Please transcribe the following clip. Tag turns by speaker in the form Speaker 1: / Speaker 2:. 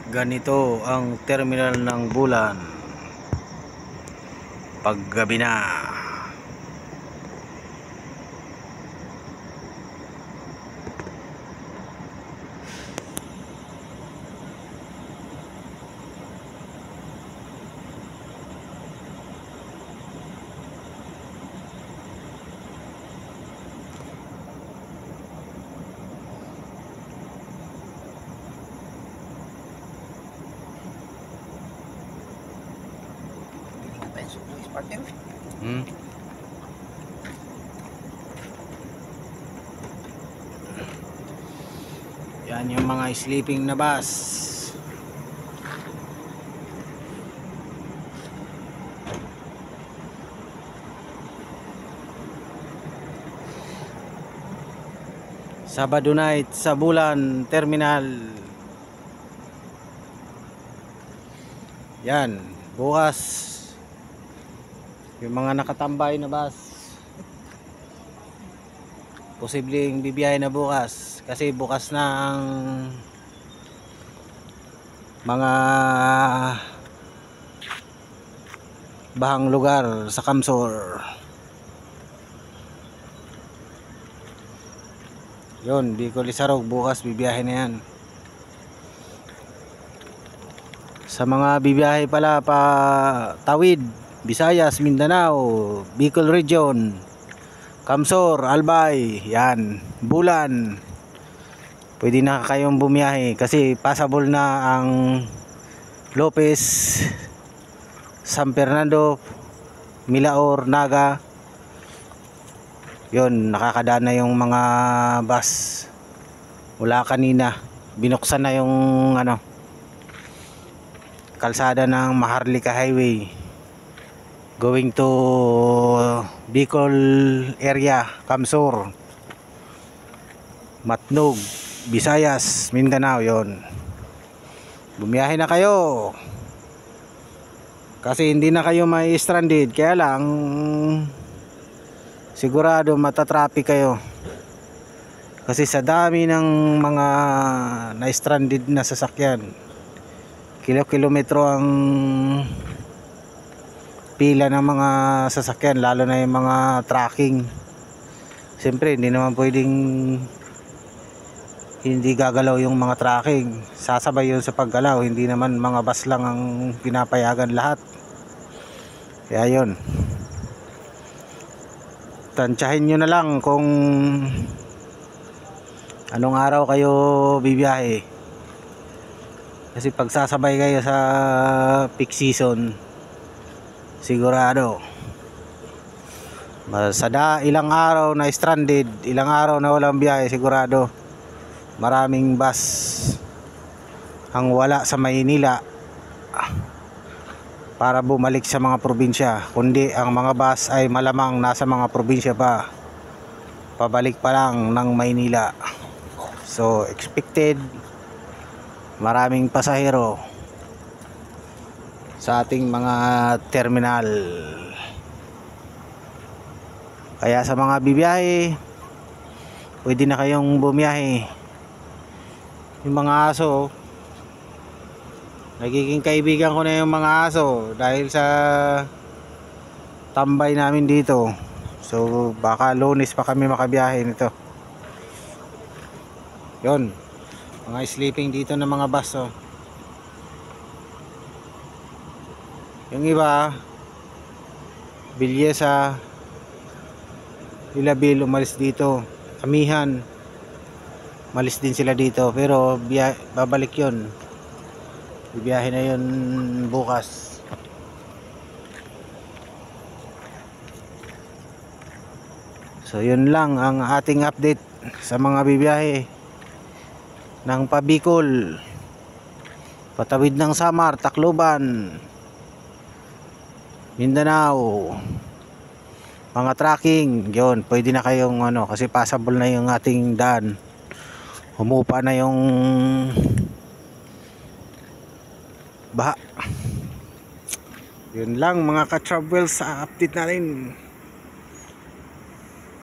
Speaker 1: Ganito ang terminal ng Bulan paggabi na. Yan yung mga sleeping na bus. Sabado night sa Bulan Terminal. Yan, bukas yung mga nakatambay na bus posibleng bibiyahe na bukas kasi bukas na ang mga bahang lugar sa Kamsor. Yun, Bicol Isarog bukas bibiyahe na yan. Sa mga bibiyahe pala pa Tawid, Visayas, Mindanao, Bicol Region, Kamsor, Albay, yan, Bulan, pwede na kayong bumiyahe kasi passable na ang Lopez, San Fernando, Milaor, Naga. Yun, nakakadaan na yung mga bus mula kanina. Binuksan na yung kalsada ng Maharlika Highway going to Bicol area, Kamsor, Matnog, Visayas, Mindanao. Yon, bumiyahe na kayo kasi hindi na kayo may stranded. Kaya lang sigurado matatraffic kayo kasi sa dami ng mga na-stranded na sasakyan. Kilometro ang pila ng mga sasakyan, lalo na yung mga tracking. Siyempre hindi naman pwedeng hindi gagalaw yung mga tracking, sasabay yun sa paggalaw. Hindi naman mga bus lang ang pinapayagan lahat. Kaya yun, tansyahin nyo na lang kung anong araw kayo bibiyahe kasi pag sasabay kayo sa peak season, sigurado ilang araw na stranded, ilang araw na walang biyahe, sigurado maraming bus ang wala sa Maynila para bumalik sa mga probinsya, kundi ang mga bus ay malamang nasa mga probinsya pa, pabalik pa lang ng Maynila. So expected maraming pasahero sa ating mga terminal. Kaya sa mga bibiyahe, pwede na kayong bumiyahe. Yung mga aso, nagiging kaibigan ko na yung mga aso dahil sa tambay namin dito. So baka Lunes pa kami makabiyahe nito. Yun, mga sleeping dito ng mga bus. Yung iba Bilyesa, Ilabil umalis dito, Amihan umalis din sila dito, pero babalik yun, bibiyahe na yun bukas. So yun lang ang ating update sa mga bibiyahe ng Pabicol, patawid ng Samar, Tacloban, Mindanao, mga tracking. Yun, pwede na kayong kasi passable na yung ating daan, humupa na yung baha. Yun lang mga ka-travel sa update natin.